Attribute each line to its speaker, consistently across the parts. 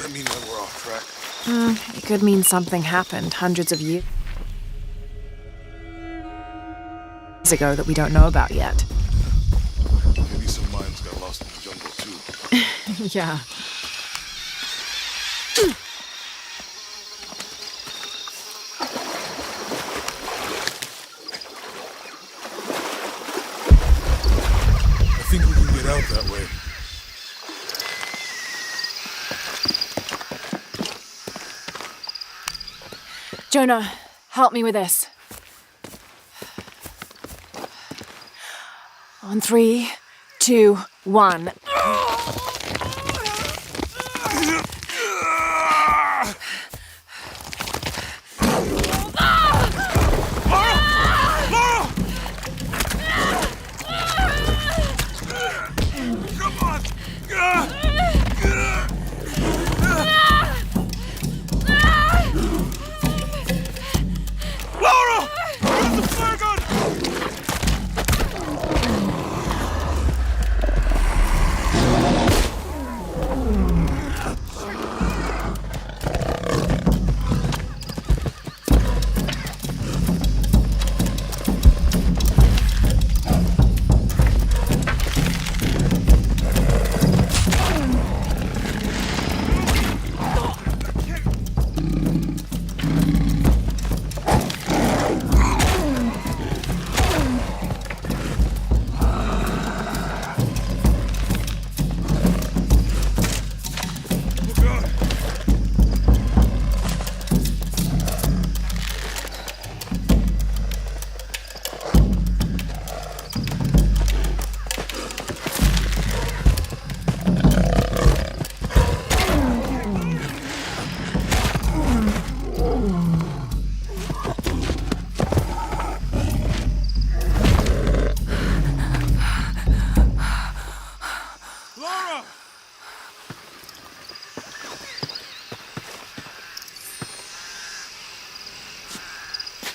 Speaker 1: that mean that we're off track?
Speaker 2: It could mean something happened hundreds of years ago that we don't know about yet.
Speaker 1: Maybe some mines got lost in the jungle, too.
Speaker 2: Yeah.
Speaker 1: I think we can get out that way.
Speaker 2: Jonah, help me with this. On 3, 2, 1.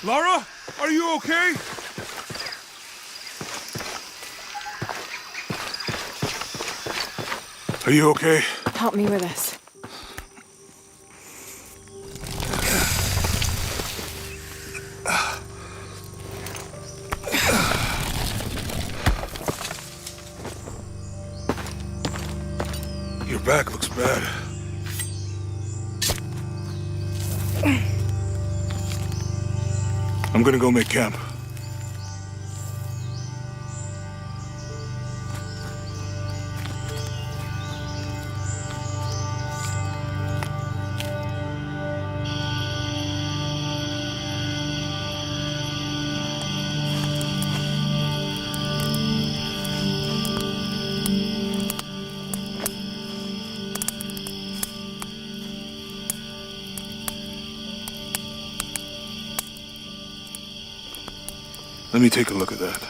Speaker 1: Lara, are you okay? Are you okay?
Speaker 2: Help me with this.
Speaker 1: Your back looks bad. I'm gonna go make camp. Let me take a look at that.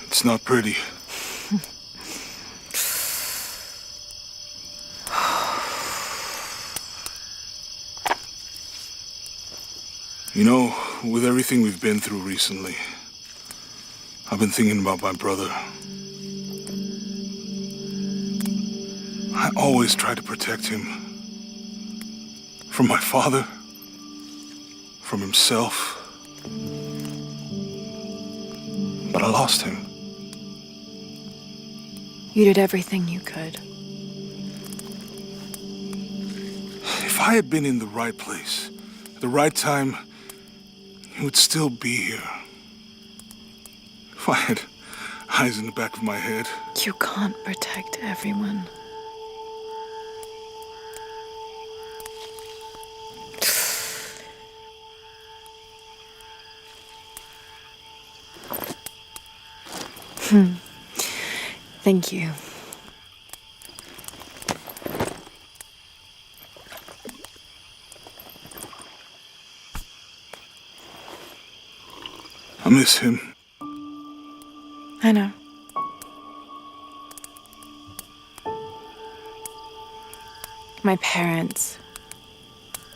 Speaker 1: It's not pretty. You know, with everything we've been through recently, I've been thinking about my brother. I always tried to protect him. From my father. From himself. But I lost him.
Speaker 2: You did everything you could.
Speaker 1: If I had been in the right place, at the right time, he would still be here. If I had eyes in the back of my head.
Speaker 2: You can't protect everyone. Thank you.
Speaker 1: I miss him.
Speaker 2: I know. My parents.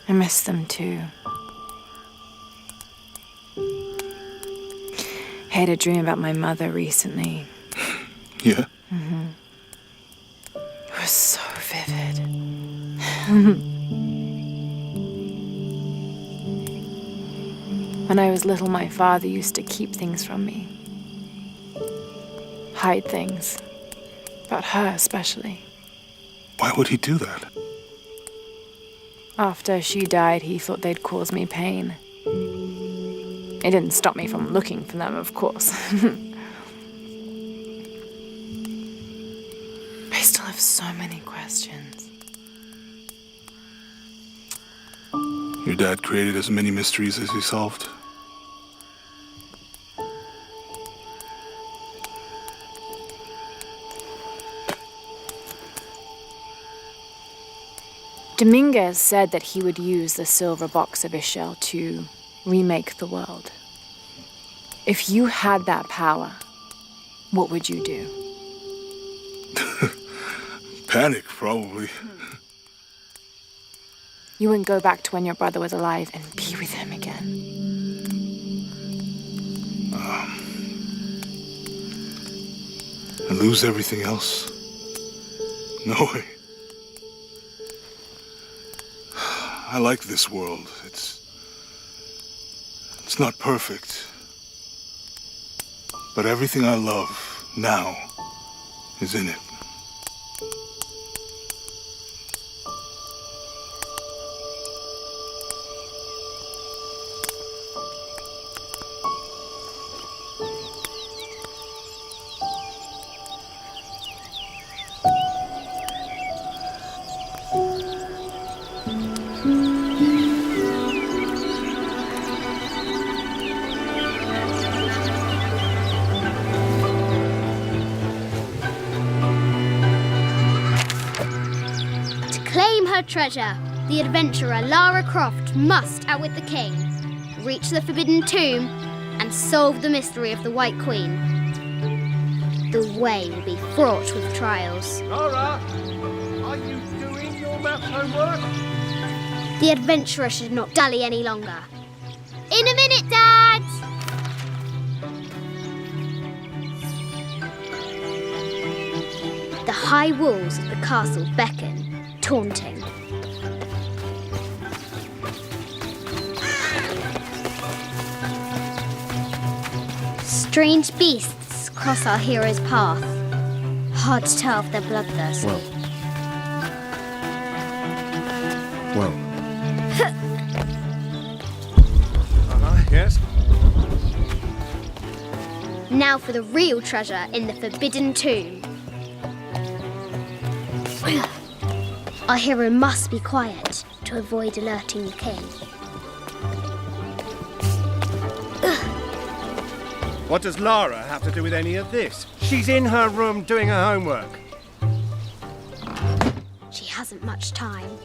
Speaker 2: I miss them too. I had a dream about my mother recently.
Speaker 1: Yeah?
Speaker 2: It was so vivid. When I was little, my father used to keep things from me. Hide things. About her, especially.
Speaker 1: Why would he do that?
Speaker 2: After she died, he thought they'd cause me pain. It didn't stop me from looking for them, of course. I still have so many questions.
Speaker 1: Your dad created as many mysteries as he solved.
Speaker 2: Dominguez said that he would use the silver box of Ishel to remake the world. If you had that power, what would you do?
Speaker 1: Panic, probably.
Speaker 2: You wouldn't go back to when your brother was alive and be with him again.
Speaker 1: And lose everything else? No way. I like this world. It's not perfect. But everything I love now is in it.
Speaker 3: Treasure, the adventurer Lara Croft must outwit the king, reach the forbidden tomb, and solve the mystery of the White Queen. The way will be fraught with trials.
Speaker 4: Lara, are you doing your math homework?
Speaker 3: The adventurer should not dally any longer. In a minute, Dad! The high walls of the castle beckon, taunting. Strange beasts cross our hero's path. Hard to tell if they're bloodthirsty.
Speaker 4: Well. Yes?
Speaker 3: Now for the real treasure in the forbidden tomb. Our hero must be quiet to avoid alerting the king.
Speaker 4: What does Lara have to do with any of this? She's in her room doing her homework.
Speaker 3: She hasn't much time.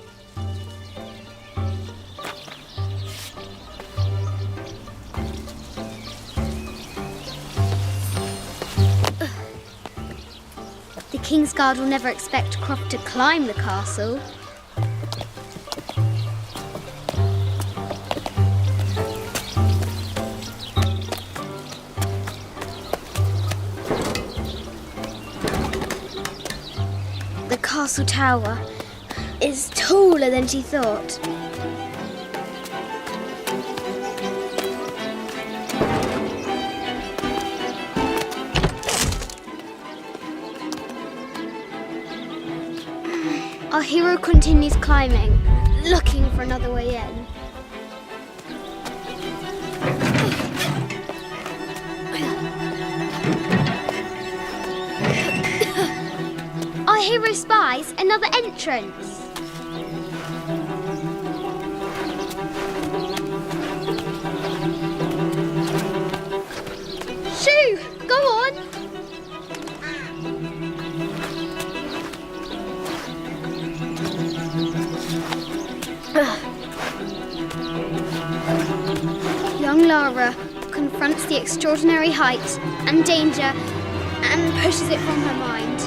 Speaker 3: The King's Guard will never expect Croft to climb the castle. The castle tower is taller than she thought. Our hero continues climbing, looking for another way in. Our hero spies another entrance. Shoo! Go on! Young Lara confronts the extraordinary height and danger and pushes it from her mind.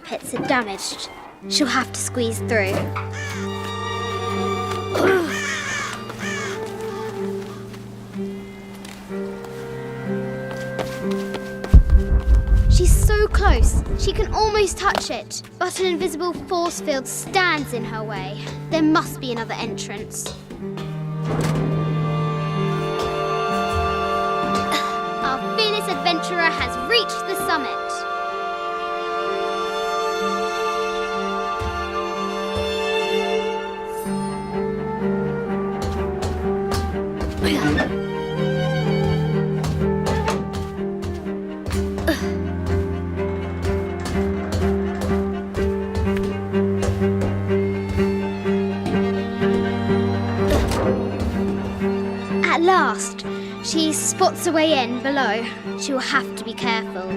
Speaker 3: pits are damaged. She'll have to squeeze through. She's so close, she can almost touch it, but an invisible force field stands in her way. There must be another entrance. Our fearless adventurer has reached the summit. At last, she spots a way in below. She will have to be careful.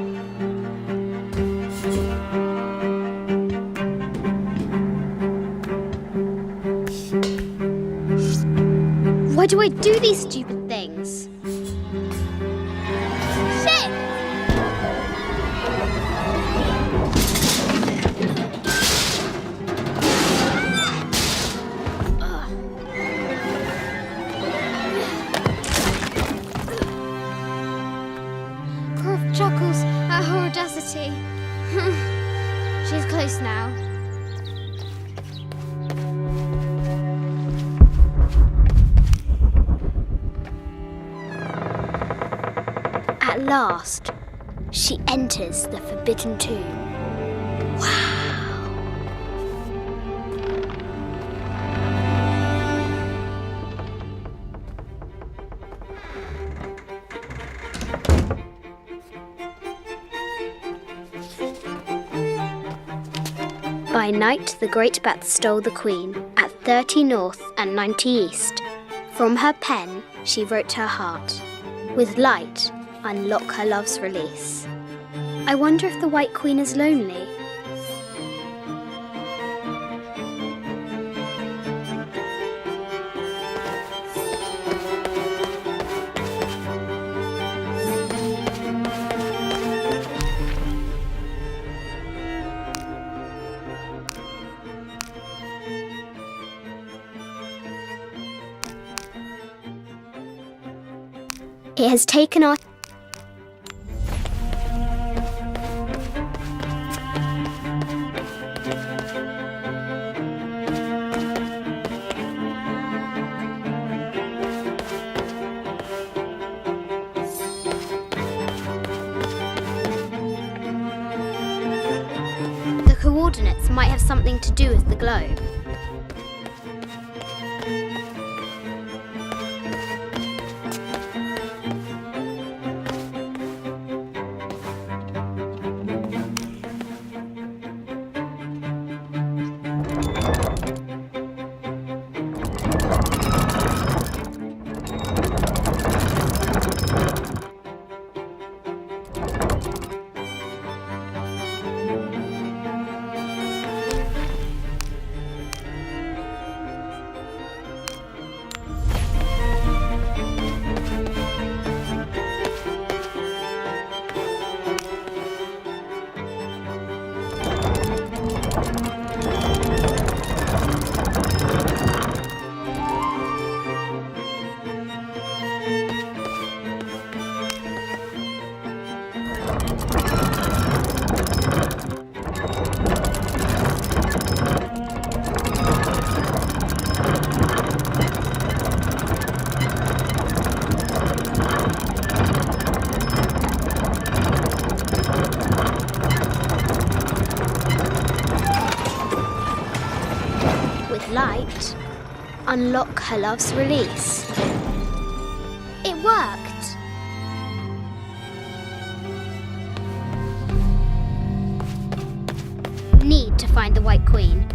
Speaker 3: Why do I do these stupid things? Shit! Croft chuckles at her audacity. She's close now. At last, she enters the Forbidden Tomb. Wow! By night, the great bat stole the queen at 30 north and 90 east. From her pen, she wrote her heart. With light, unlock her love's release. I wonder if the White Queen is lonely. It has taken our The coordinates might have something to do with the globe. Light, unlock her love's release. It worked. Need to find the White Queen.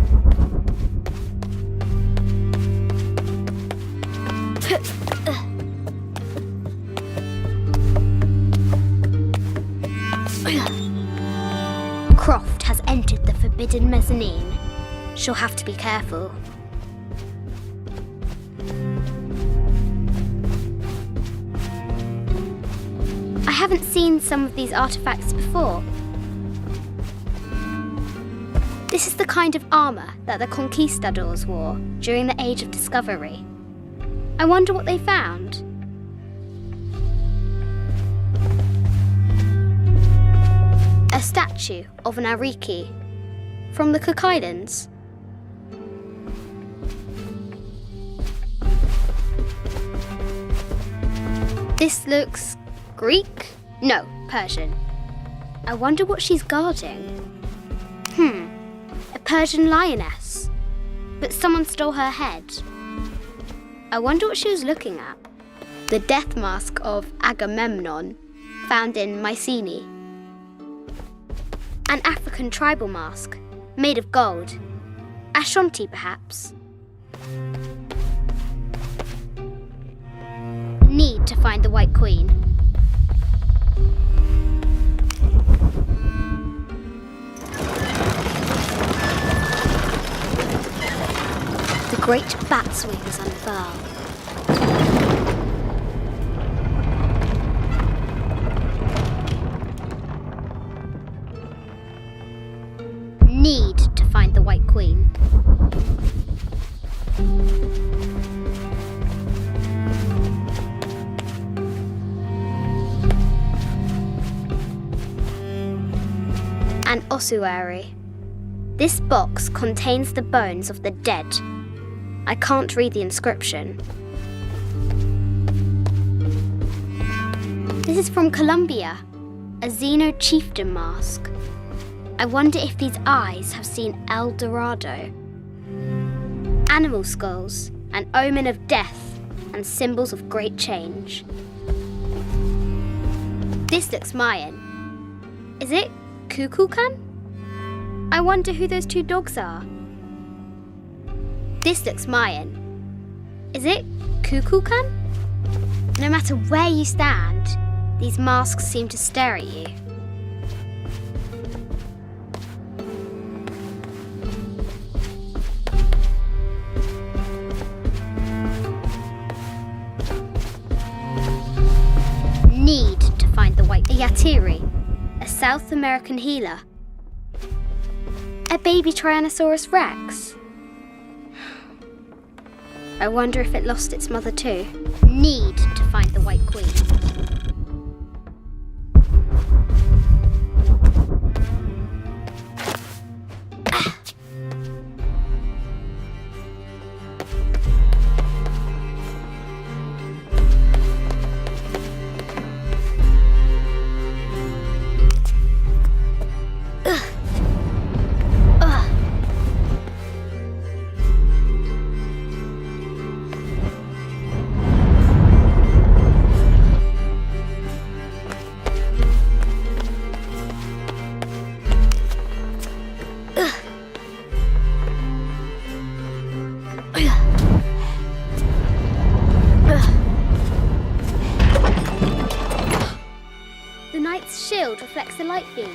Speaker 3: Croft has entered the forbidden mezzanine. She'll have to be careful. I haven't seen some of these artifacts before. This is the kind of armour that the conquistadors wore during the Age of Discovery. I wonder what they found. A statue of an Ariki from the Cook Islands. This looks Greek? No, Persian. I wonder what she's guarding. A Persian lioness. But someone stole her head. I wonder what she was looking at. The death mask of Agamemnon, found in Mycenae. An African tribal mask, made of gold. Ashanti, perhaps. Need to find the White Queen. The great bat's wings unfurl. Need to find the White Queen. An ossuary. This box contains the bones of the dead. I can't read the inscription. This is from Colombia, a Xeno chieftain mask. I wonder if these eyes have seen El Dorado. Animal skulls, an omen of death and symbols of great change. This looks Mayan. Is it Kukulkan? I wonder who those two dogs are. This looks Mayan. Is it Kukulkan? No matter where you stand, these masks seem to stare at you. Need to find the White Yatiri, a South American healer. A baby Tyrannosaurus Rex. I wonder if it lost its mother too. Need to find the White Queen. The knight's shield reflects the light beam.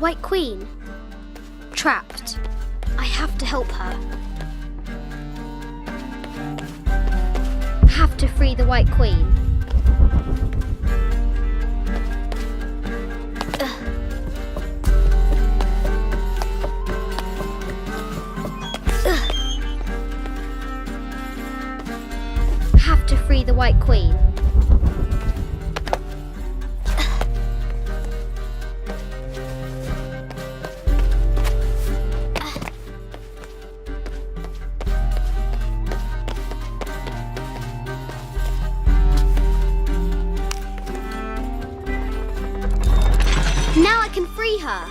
Speaker 3: White Queen. Trapped. I have to help her. Have to free the White Queen. Have to free the White Queen. Now I can free her.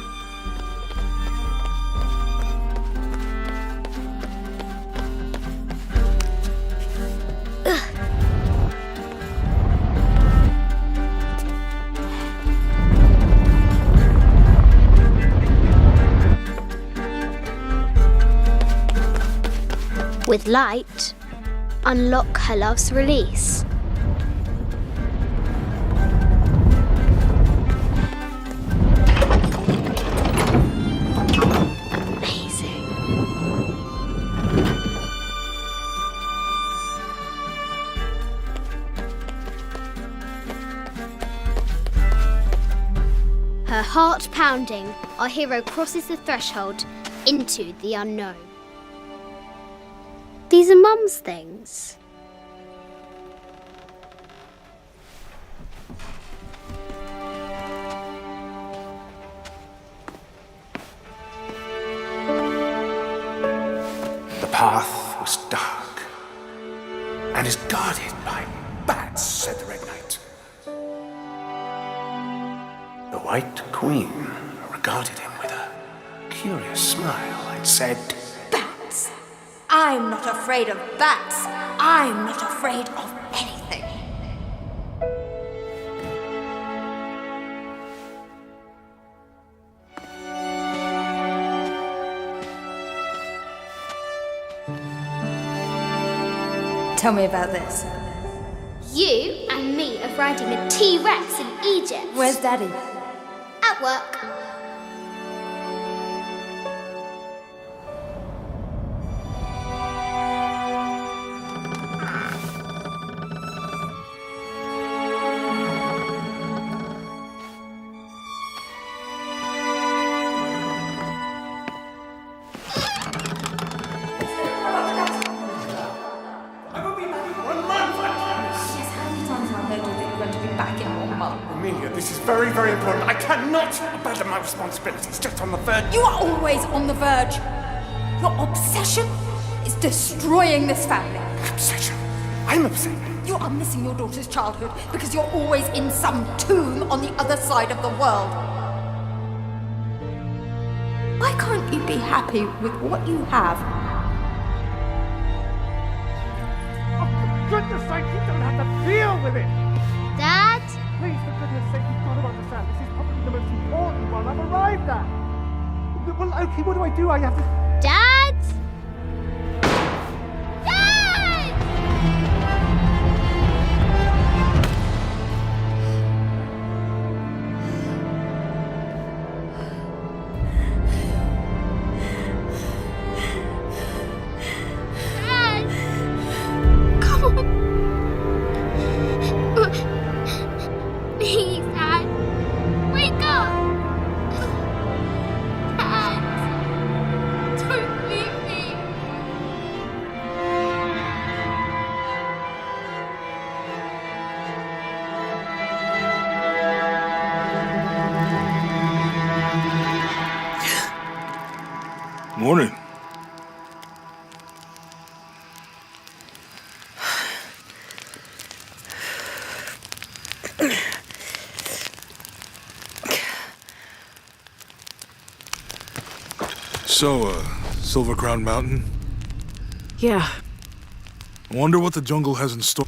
Speaker 3: With light, unlock her love's release. Amazing. Her heart pounding, our hero crosses the threshold into the unknown. These are Mum's things.
Speaker 5: The path was dark and is guarded by bats, said the Red Knight. The White Queen regarded him with a curious smile and said,
Speaker 6: Bats! I'm not afraid of bats. I'm not afraid of anything. Tell me about this.
Speaker 3: You and me are riding a T-Rex in Egypt.
Speaker 6: Where's Daddy?
Speaker 3: At work.
Speaker 5: Amelia, this is very, very important. I cannot abandon my responsibilities just on the verge.
Speaker 6: You are always on the verge. Your obsession is destroying this family.
Speaker 5: Obsession? I'm upset.
Speaker 6: You are missing your daughter's childhood because you're always in some tomb on the other side of the world. Why can't you be happy with what you have?
Speaker 4: Oh, for goodness sake, you don't have to deal with it!
Speaker 3: Dad?
Speaker 4: Please, for goodness sake, you've got to understand, this is probably the most important one I've arrived at. Well, okay, what do I do? I have to...
Speaker 3: Dad? Dad! Dad! Come on. Please, Dad. Wake up. Dad. Don't leave me.
Speaker 1: Morning. So, Silver Crown Mountain?
Speaker 2: Yeah.
Speaker 1: I wonder what the jungle has in store.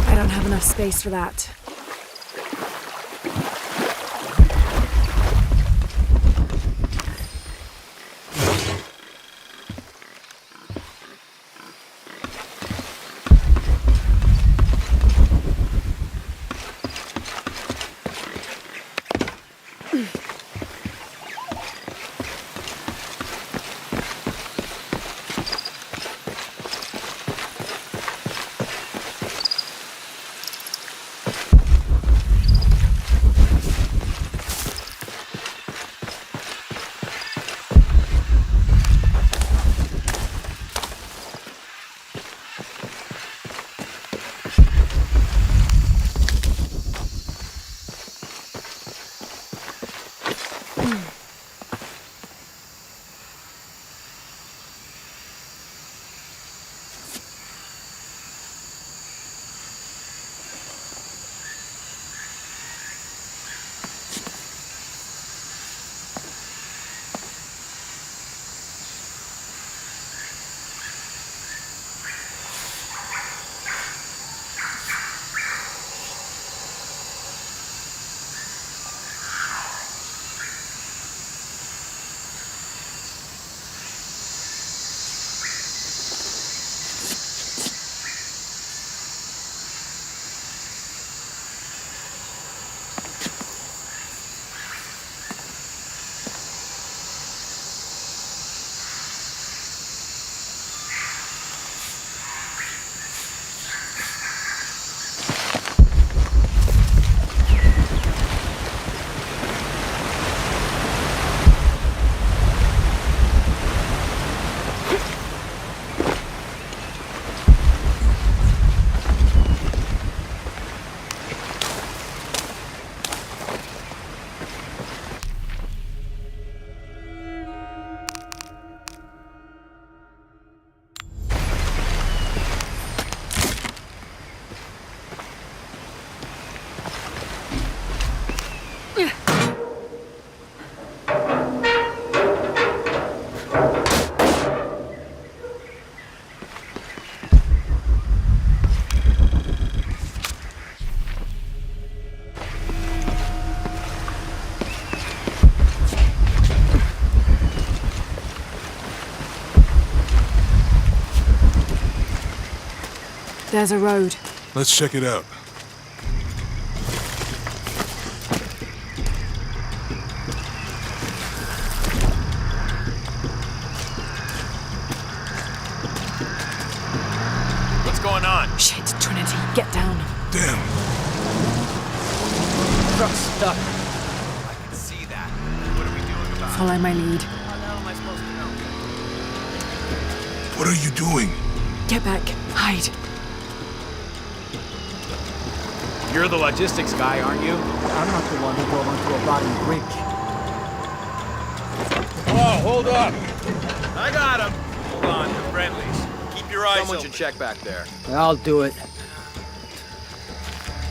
Speaker 2: I don't have enough space for that. There's a road.
Speaker 1: Let's check it out.
Speaker 7: What's going on?
Speaker 2: Shit, Trinity, get down.
Speaker 1: Damn.
Speaker 7: Truck's stuck. I can see that. What are we doing about it?
Speaker 2: Follow my lead.
Speaker 7: How the hell am I supposed to know?
Speaker 1: What are you doing?
Speaker 2: Get back. Hide.
Speaker 7: You're the logistics guy, aren't you?
Speaker 4: I'm not the one who drove onto a rotting bridge.
Speaker 7: Whoa, hold up! I got him! Hold on, they're friendlies. Keep your eyes Someone should check back there.
Speaker 4: I'll do it.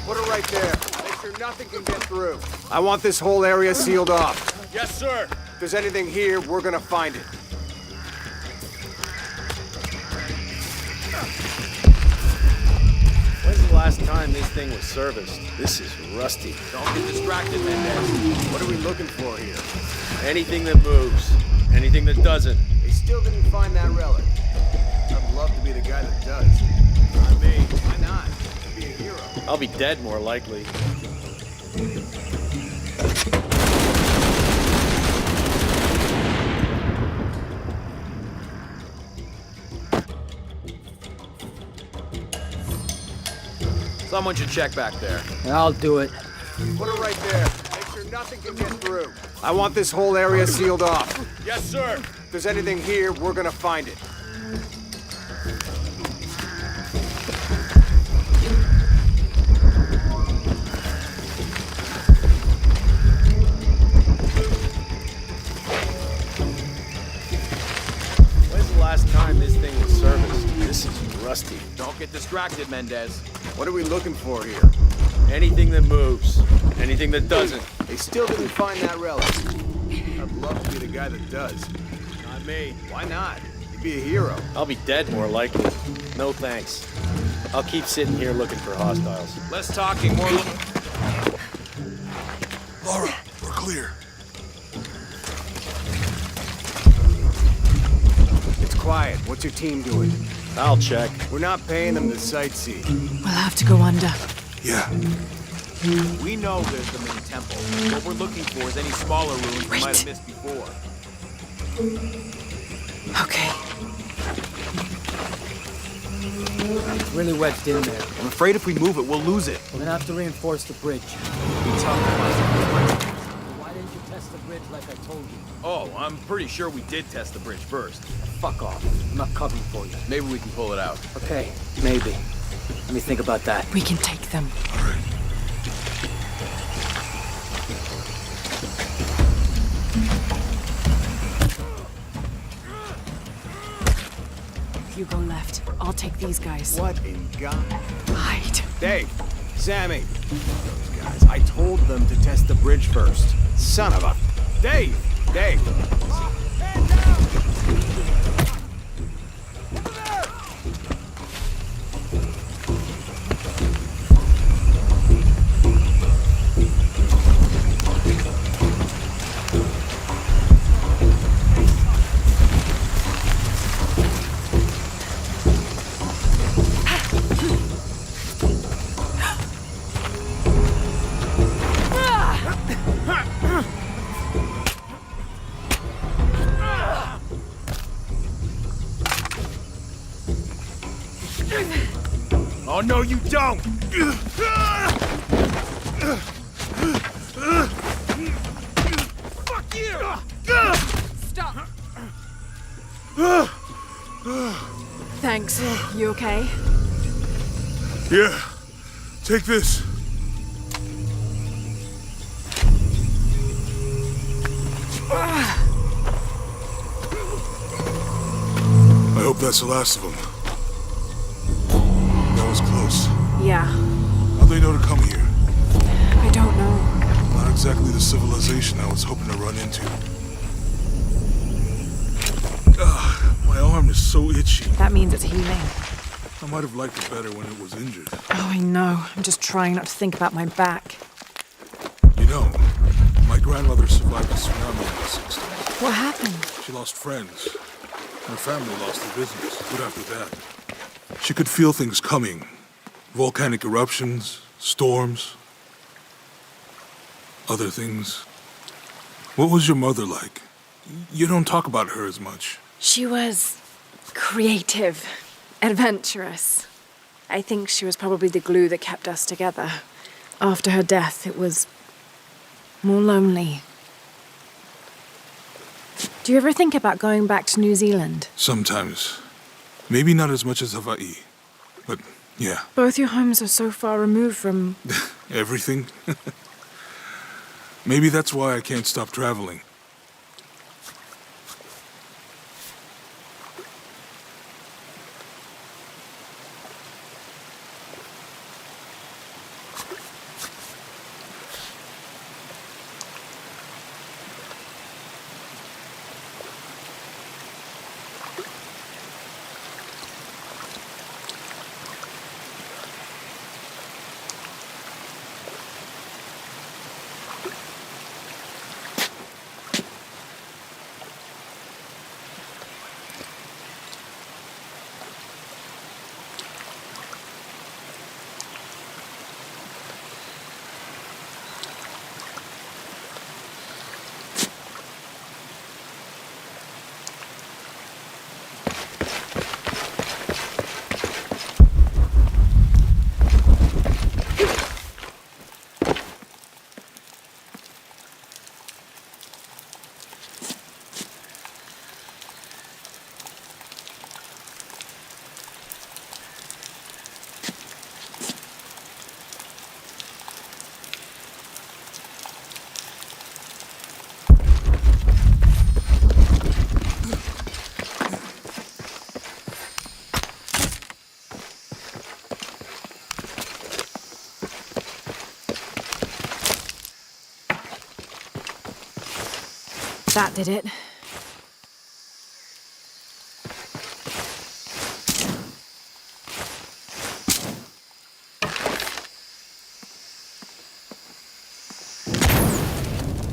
Speaker 5: Put it right there. Make sure nothing can get through. I want this whole area sealed off.
Speaker 7: Yes, sir!
Speaker 5: If there's anything here, we're gonna find it.
Speaker 7: When's the last time this thing was serviced? This is rusty. Don't get distracted, Mendez. What are we looking for here? Anything that moves. Anything that doesn't.
Speaker 5: They still didn't find that relic. I'd love to be the guy that does.
Speaker 7: Not me.
Speaker 5: Why not? Be a hero.
Speaker 7: I'll be dead more likely. Someone should check back there.
Speaker 4: I'll do it.
Speaker 5: Put it right there. Make sure nothing can get through. I want this whole area sealed off.
Speaker 7: Yes, sir!
Speaker 5: If there's anything here, we're gonna find it.
Speaker 7: Don't get distracted, Mendez. What are we looking for here? Anything that moves. Anything that doesn't.
Speaker 8: They still didn't find that relic. I'd love to be the guy that does.
Speaker 7: Not me.
Speaker 8: Why not? You'd be a hero.
Speaker 7: I'll be dead more likely. No thanks. I'll keep sitting here looking for hostiles.
Speaker 5: Less talking, more looking.
Speaker 1: Laura, we're clear.
Speaker 8: It's quiet. What's your team doing?
Speaker 7: I'll check.
Speaker 8: We're not paying them to sightsee.
Speaker 2: We'll have to go under.
Speaker 1: Yeah.
Speaker 5: We know there's the main temple. What we're looking for is any smaller ruins we might have missed before.
Speaker 2: Okay.
Speaker 9: It's really wedged in there.
Speaker 5: I'm afraid if we move it, we'll lose it.
Speaker 9: We're gonna have to reinforce the bridge. Why didn't you test the bridge like I told you?
Speaker 5: Oh, I'm pretty sure we did test the bridge first.
Speaker 9: Fuck off. I'm not covering for you.
Speaker 5: Maybe we can pull it out.
Speaker 9: Okay, maybe. Let me think about that.
Speaker 2: We can take them.
Speaker 1: All right.
Speaker 2: You go left. I'll take these guys.
Speaker 8: What in God?
Speaker 2: Hide.
Speaker 8: Dave, Sammy. Those guys. I told them to test the bridge first. Son of a... Dave! Dave!
Speaker 5: Oh, no, you don't! Fuck you!
Speaker 2: Stop. Thanks. You okay?
Speaker 1: Yeah. Take this. I hope that's the last of them. That was close.
Speaker 2: Yeah.
Speaker 1: How'd they know to come here?
Speaker 2: I don't know.
Speaker 1: Not exactly the civilization I was hoping to run into. My arm is so itchy.
Speaker 2: That means it's healing.
Speaker 1: I might have liked it better when it was injured.
Speaker 2: Oh, I know. I'm just trying not to think about my back.
Speaker 1: You know, my grandmother survived a tsunami in the 60s.
Speaker 2: What happened?
Speaker 1: She lost friends. Her family lost their business. Good after that. She could feel things coming. Volcanic eruptions, storms, other things. What was your mother like? You don't talk about her as much.
Speaker 2: She was creative, adventurous. I think she was probably the glue that kept us together. After her death, it was more lonely. Do you ever think about going back to New Zealand?
Speaker 1: Sometimes. Maybe not as much as Hawaii. But, yeah.
Speaker 2: Both your homes are so far removed from...
Speaker 1: Everything. Maybe that's why I can't stop traveling.
Speaker 2: That did it.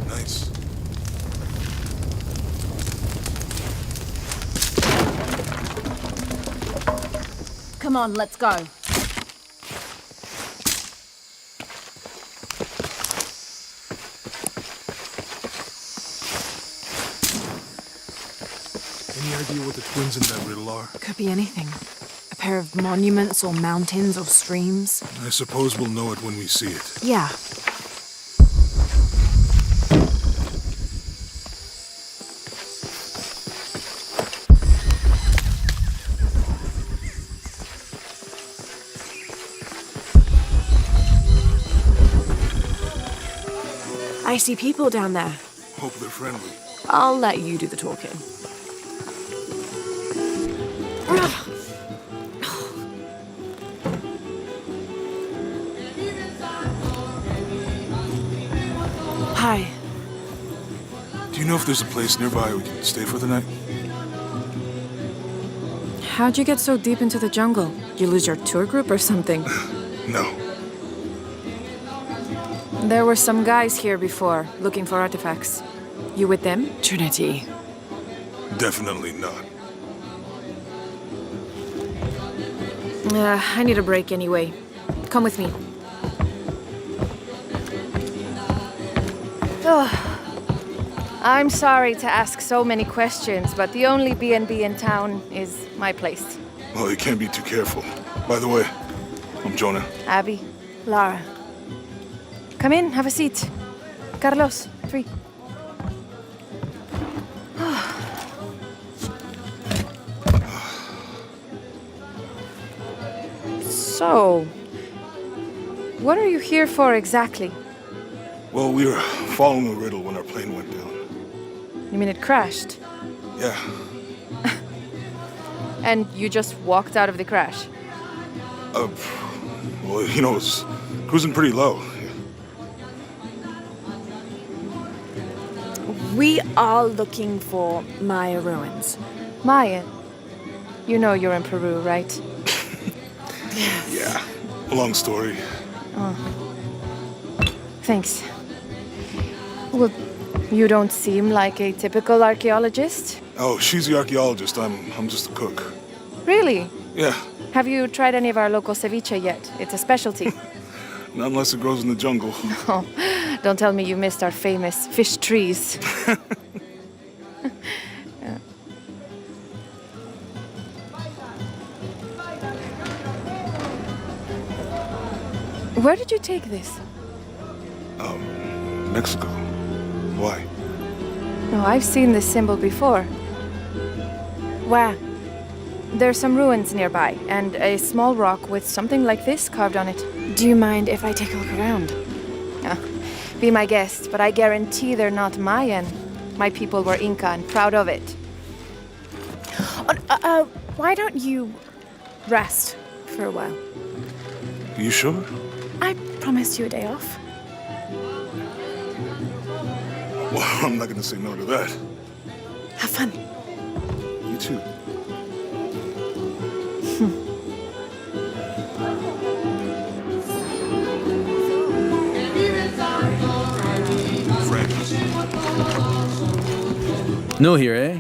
Speaker 1: Nice.
Speaker 2: Come on, let's go.
Speaker 1: Any idea what the twins in that riddle are?
Speaker 2: Could be anything. A pair of monuments or mountains or streams.
Speaker 1: I suppose we'll know it when we see it.
Speaker 2: Yeah. I see people down there.
Speaker 1: Hope they're friendly.
Speaker 2: I'll let you do the talking. Hi.
Speaker 1: Do you know if there's a place nearby we can stay for the night?
Speaker 2: How'd you get so deep into the jungle? You lose your tour group or something?
Speaker 1: No.
Speaker 2: There were some guys here before, looking for artifacts. You with them? Trinity.
Speaker 1: Definitely not.
Speaker 2: I need a break anyway. Come with me. I'm sorry to ask so many questions, but the only B&B in town is my place.
Speaker 1: Well, you can't be too careful. By the way, I'm Jonah.
Speaker 2: Abby. Lara. Come in, have a seat. Carlos, 3. So, what are you here for exactly?
Speaker 1: Well, we were following a riddle when our plane went down.
Speaker 2: You mean it crashed?
Speaker 1: Yeah.
Speaker 2: And you just walked out of the crash?
Speaker 1: Well, you know, it was cruising pretty low.
Speaker 2: We are looking for Maya ruins. Maya? You know you're in Peru, right?
Speaker 1: Yeah. Long story.
Speaker 2: Thanks. Well, you don't seem like a typical archaeologist.
Speaker 1: Oh, she's the archaeologist. I'm just a cook.
Speaker 2: Really?
Speaker 1: Yeah.
Speaker 2: Have you tried any of our local ceviche yet? It's a specialty.
Speaker 1: Not unless it grows in the jungle.
Speaker 2: Oh, don't tell me you missed our famous fish trees. Yeah. Where did you take this?
Speaker 1: Mexico. Why?
Speaker 2: Oh, I've seen this symbol before. Where? There's some ruins nearby, and a small rock with something like this carved on it. Do you mind if I take a look around? Be my guest, but I guarantee they're not Mayan. My people were Inca and proud of it. Why don't you rest for a while?
Speaker 1: You sure?
Speaker 2: I promised you a day off.
Speaker 1: Well, I'm not gonna say no to that.
Speaker 2: Have fun.
Speaker 1: You too. Friends.
Speaker 9: New here, eh?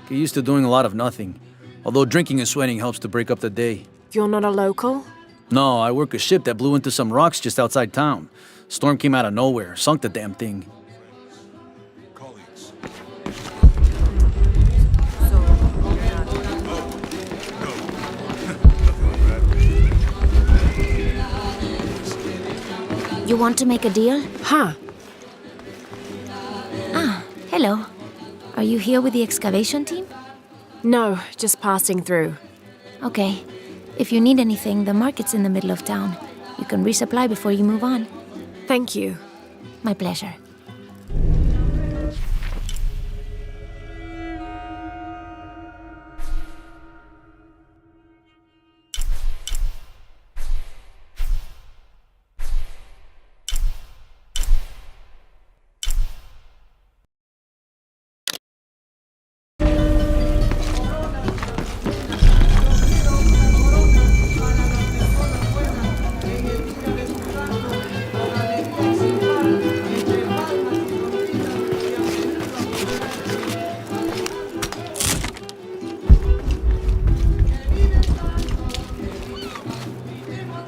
Speaker 9: Get used to doing a lot of nothing. Although drinking and sweating helps to break up the day.
Speaker 2: You're not a local?
Speaker 9: No, I work a ship that blew into some rocks just outside town. Storm came out of nowhere, sunk the damn thing.
Speaker 1: Colleagues.
Speaker 10: You want to make a deal?
Speaker 2: Huh.
Speaker 10: Hello. Are you here with the excavation team?
Speaker 2: No, just passing through.
Speaker 10: Okay. If you need anything, the market's in the middle of town. You can resupply before you move on.
Speaker 2: Thank you.
Speaker 10: My pleasure.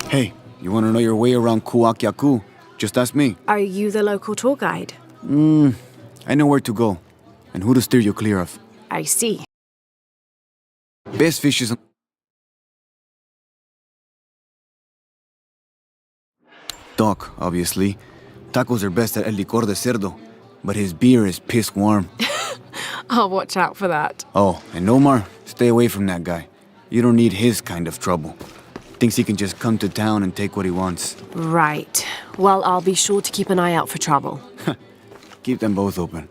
Speaker 11: Hey, you want to know your way around Kuakyaku? Just ask me.
Speaker 2: Are you the local tour guide?
Speaker 11: I know where to go, and who to steer you clear of.
Speaker 2: I see.
Speaker 11: Best fish is... Doc, obviously. Tacos are best at El Licor de Cerdo, but his beer is piss warm.
Speaker 2: I'll watch out for that.
Speaker 11: Oh, and Omar, stay away from that guy. You don't need his kind of trouble. Thinks he can just come to town and take what he wants.
Speaker 2: Right. Well, I'll be sure to keep an eye out for trouble.
Speaker 11: Keep them both open.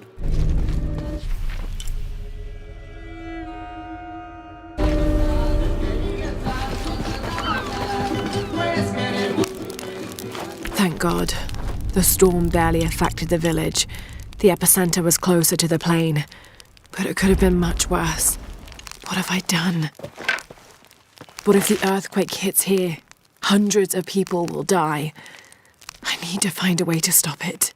Speaker 2: Thank God. The storm barely affected the village. The epicenter was closer to the plain. But it could have been much worse. What have I done? What if the earthquake hits here? Hundreds of people will die. I need to find a way to stop it.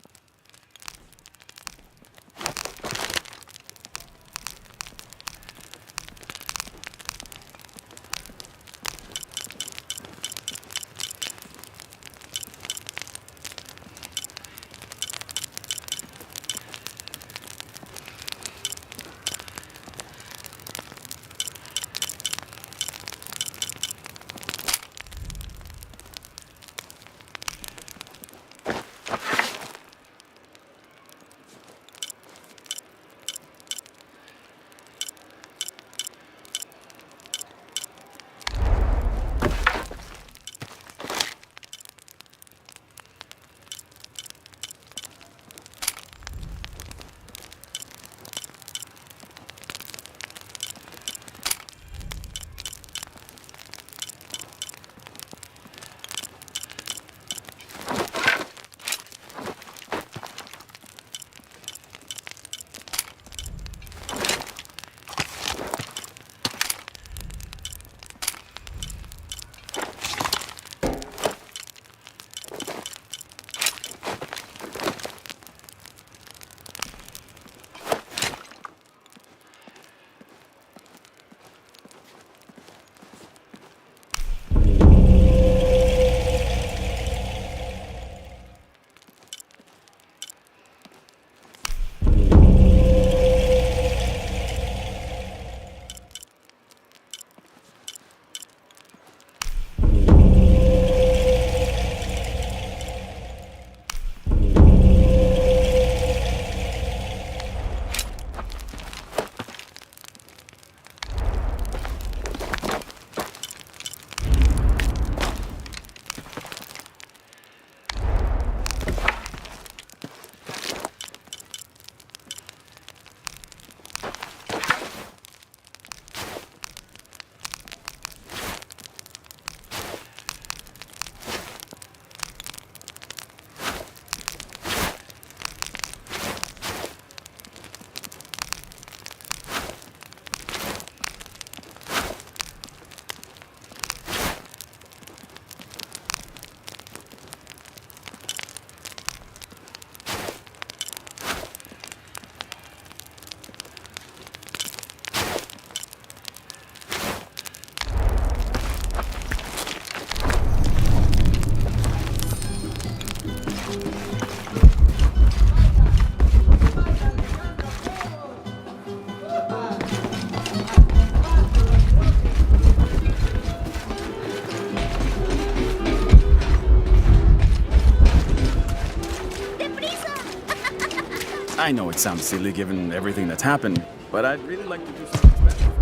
Speaker 8: I know it sounds silly given everything that's happened, but I'd really like to do something special.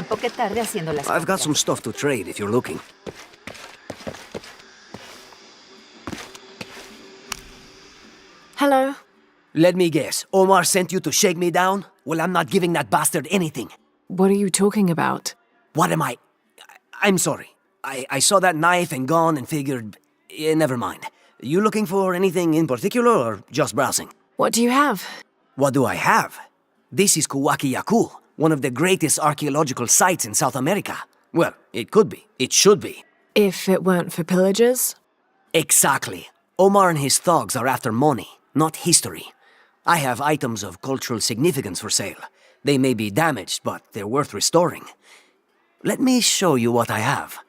Speaker 12: poco tarde haciendo las
Speaker 13: I've got
Speaker 12: compras.
Speaker 13: some stuff to trade if you're looking.
Speaker 2: Hello?
Speaker 13: Let me guess. Omar sent you to shake me down? Well, I'm not giving that bastard anything.
Speaker 2: What are you talking about?
Speaker 13: What am I? I'm sorry. I saw that knife and gun and figured... never mind. You looking for anything in particular or just browsing?
Speaker 2: What do you have?
Speaker 13: What do I have? This is Kuwaki Yaku, one of the greatest archaeological sites in South America. Well, it could be. It should be.
Speaker 2: If it weren't for pillagers?
Speaker 13: Exactly. Omar and his thugs are after money, not history. I have items of cultural significance for sale. They may be damaged, but they're worth restoring. Let me show you what I have.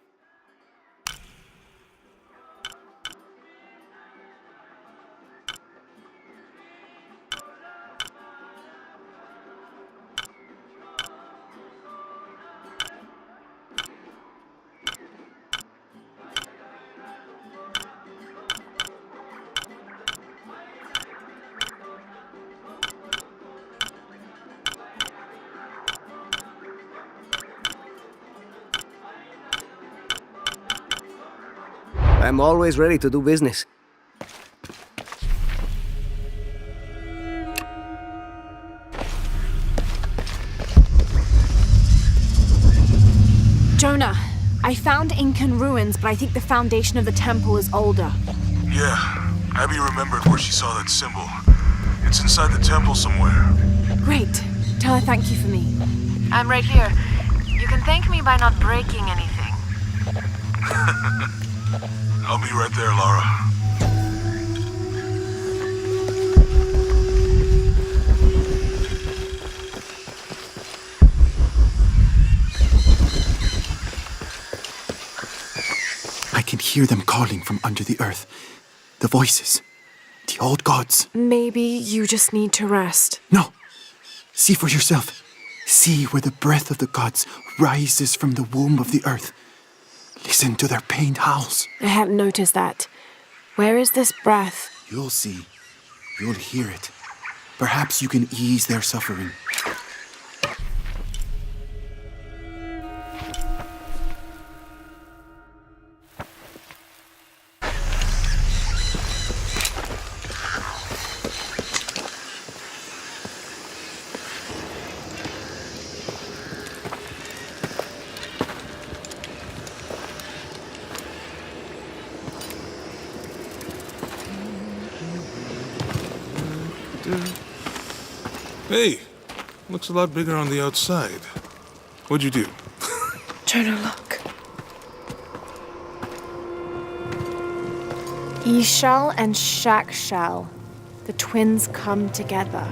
Speaker 13: I'm always ready to do business.
Speaker 2: Jonah, I found Incan ruins, but I think the foundation of the temple is older.
Speaker 1: Yeah, Abby remembered where she saw that symbol. It's inside the temple somewhere.
Speaker 2: Great. Tell her thank you for me.
Speaker 14: I'm right here. You can thank me by not breaking anything.
Speaker 1: I'll be right there, Lara.
Speaker 15: I can hear them calling from under the earth. The voices. The old gods.
Speaker 2: Maybe you just need to rest.
Speaker 15: No. See for yourself. See where the breath of the gods rises from the womb of the earth. Listen to their pained howls.
Speaker 2: I hadn't noticed that. Where is this breath?
Speaker 15: You'll see. You'll hear it. Perhaps you can ease their suffering.
Speaker 1: Hey, looks a lot bigger on the outside. What'd you do?
Speaker 2: Jonah, look. Ishal and Shakshal. The twins come together.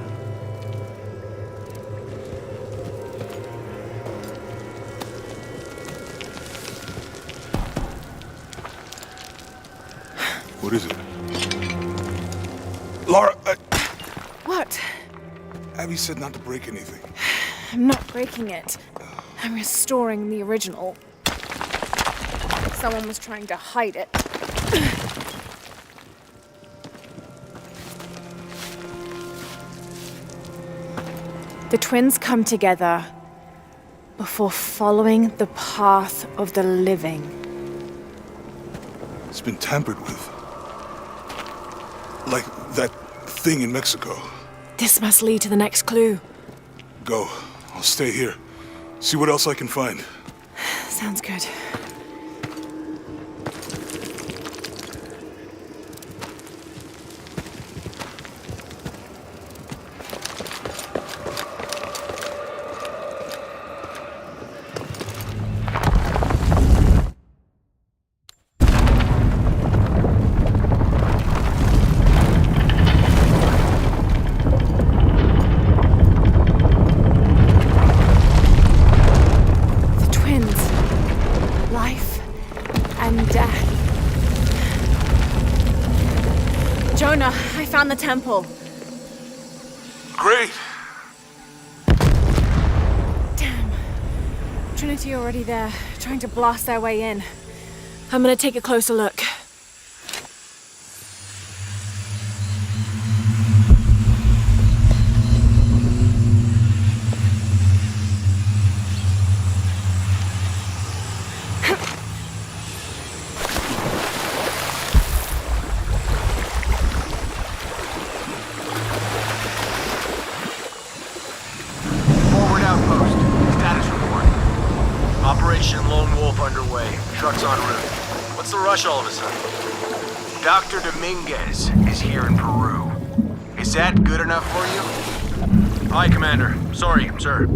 Speaker 1: What is it? Lara,
Speaker 2: What?
Speaker 1: Abby said not to break anything.
Speaker 2: I'm not breaking it. I'm restoring the original. Someone was trying to hide it. The twins come together before following the path of the living.
Speaker 1: It's been tampered with. Like that thing in Mexico.
Speaker 2: This must lead to the next clue.
Speaker 1: Go. I'll stay here. See what else I can find.
Speaker 2: Sounds good. Jonah, I found the temple.
Speaker 1: Great.
Speaker 2: Damn. Trinity already there, trying to blast their way in. I'm gonna take a closer look.
Speaker 8: underway. Trucks en route. What's the rush all of a sudden? Dr. Dominguez is here in Peru. Is that good enough for you? Aye, Commander. Sorry, sir.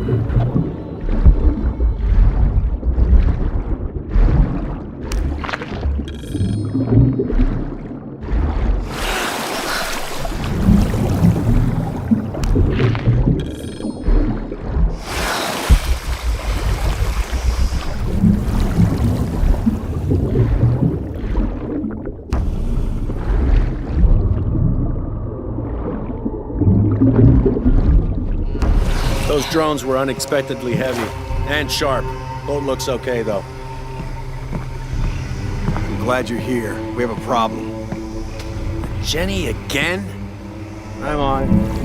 Speaker 7: Those drones were unexpectedly heavy and sharp. Boat looks okay, though.
Speaker 8: I'm glad you're here. We have a problem. Jenny again?
Speaker 7: I'm on it.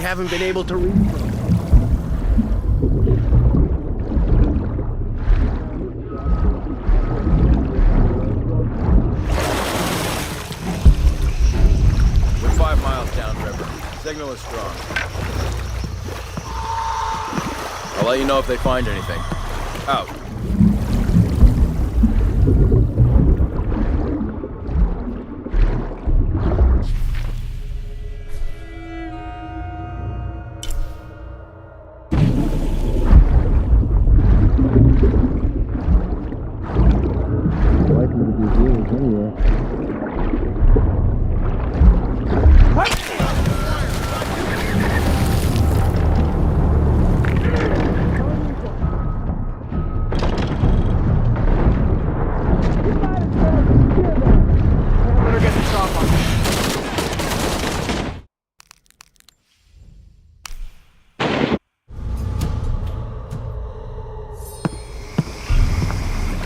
Speaker 7: Haven't been able to reach them. We're 5 miles downriver. Signal is strong. I'll let you know if they find anything. Out.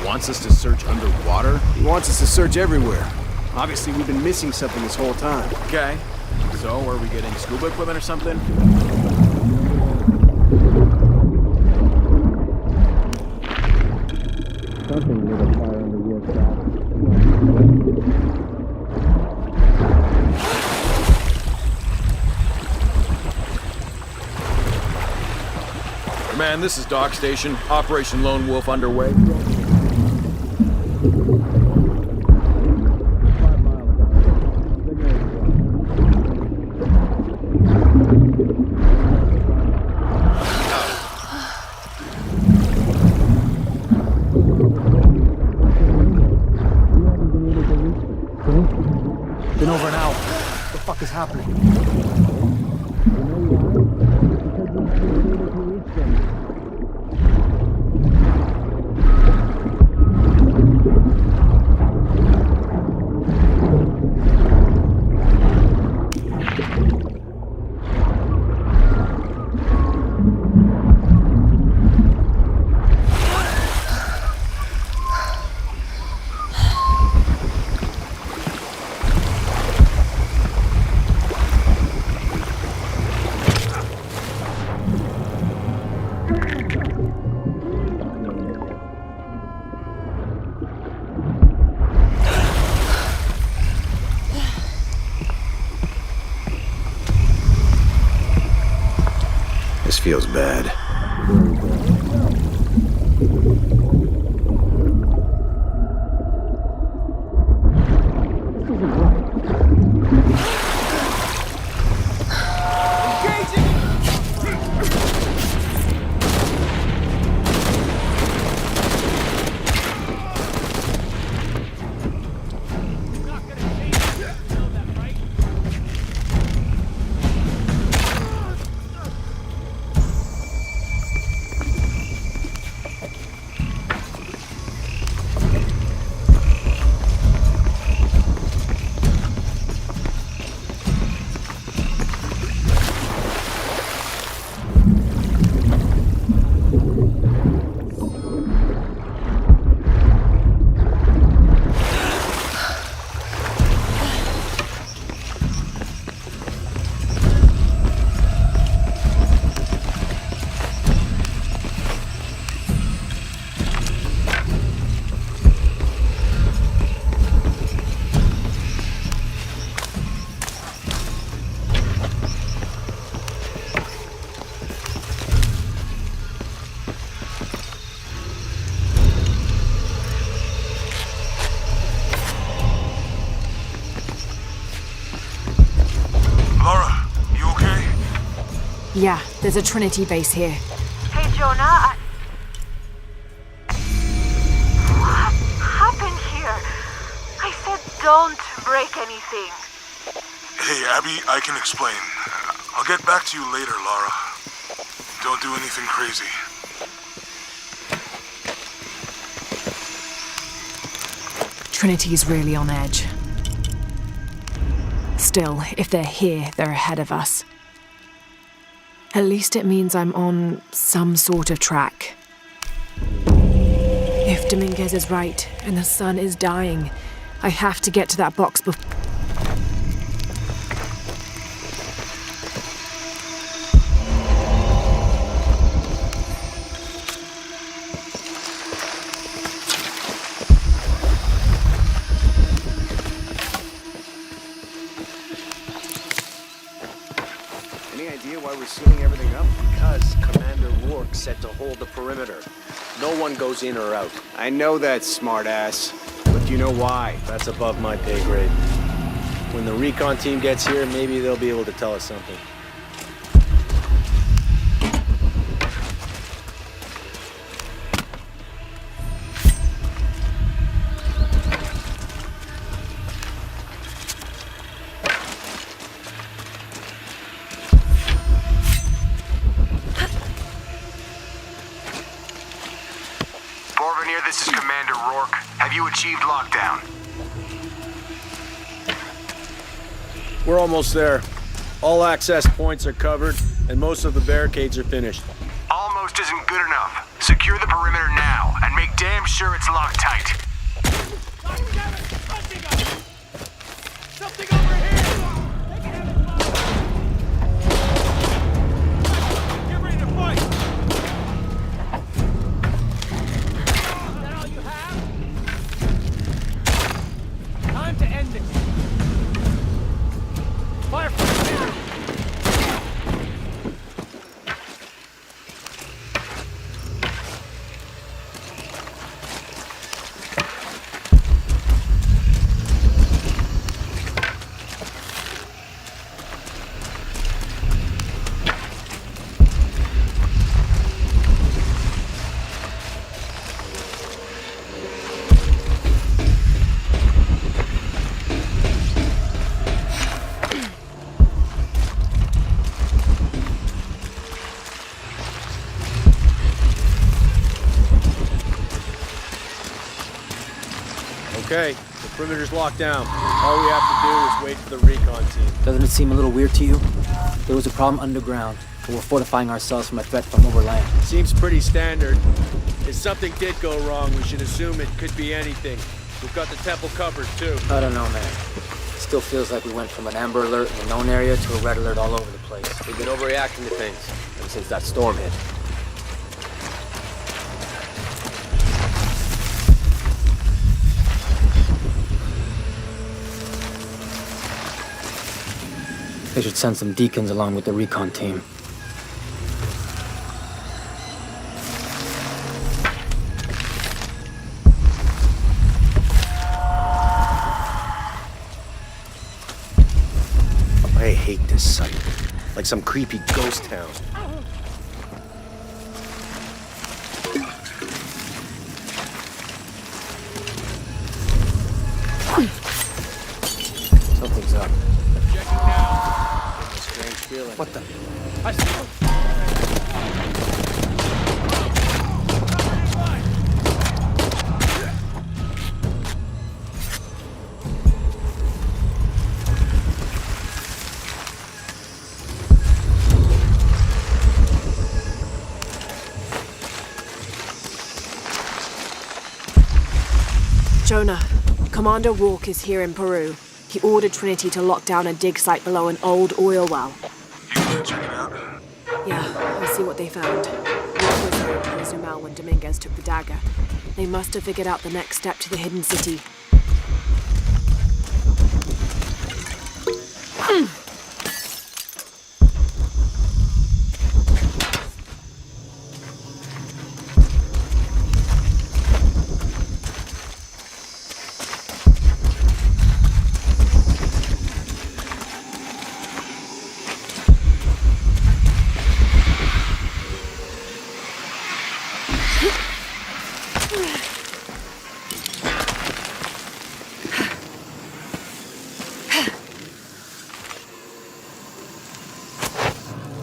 Speaker 8: Wants us to search underwater? He wants us to search everywhere. Obviously, we've been missing something this whole time.
Speaker 7: Okay. So, are we getting scuba equipment or something?
Speaker 12: Something lit a fire under your craft.
Speaker 7: Man, this is Dock Station. Operation Lone Wolf underway.
Speaker 8: Been over an hour. What the fuck is happening? This feels bad.
Speaker 2: Yeah, there's a Trinity base here.
Speaker 14: Hey, Jonah, What happened here? I said don't break anything.
Speaker 1: Hey, Abby, I can explain. I'll get back to you later, Lara. Don't do anything crazy.
Speaker 2: Trinity's really on edge. Still, if they're here, they're ahead of us. At least it means I'm on some sort of track. If Dominguez is right, and the sun is dying, I have to get to that box before...
Speaker 7: Any idea why we're sealing everything up? Because Commander Rourke said to hold the perimeter. No one goes in or out.
Speaker 16: I know that, smartass. But do you know why?
Speaker 7: That's above my pay grade. When the recon team gets here, maybe they'll be able to tell us something.
Speaker 8: Borvenir, this is Commander Rourke. Have you achieved lockdown?
Speaker 7: We're almost there. All access points are covered, and most of the barricades are finished.
Speaker 8: Almost isn't good enough. Secure the perimeter now, and make damn sure it's locked tight.
Speaker 4: Time to end it. Fire from the center.
Speaker 7: Okay, the perimeter's locked down. All we have to do is wait for the recon team.
Speaker 17: Doesn't it seem a little weird to you? There was a problem underground, but we're fortifying ourselves from a threat from overland.
Speaker 7: Seems pretty standard. If something did go wrong, we should assume it could be anything. We've got the temple covered, too.
Speaker 17: I don't know, man. It still feels like we went from an amber alert in a known area to a red alert all over the place.
Speaker 7: We've been overreacting to things ever since that storm hit.
Speaker 17: They should send some deacons along with the recon team.
Speaker 7: I hate this site. Like some creepy ghost town.
Speaker 17: Something's up.
Speaker 7: Checking now. Strange feeling.
Speaker 17: What the?
Speaker 4: I see.
Speaker 2: Jonah, Commander Rourke is here in Peru. He ordered Trinity to lock down a dig site below an old oil well.
Speaker 1: You gonna check it out?
Speaker 2: Yeah, I'll see what they found. Rourke was there in Cozumel when Dominguez took the dagger. They must have figured out the next step to the hidden city.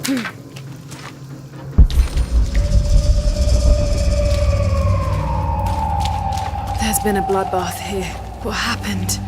Speaker 2: There's been a bloodbath here. What happened?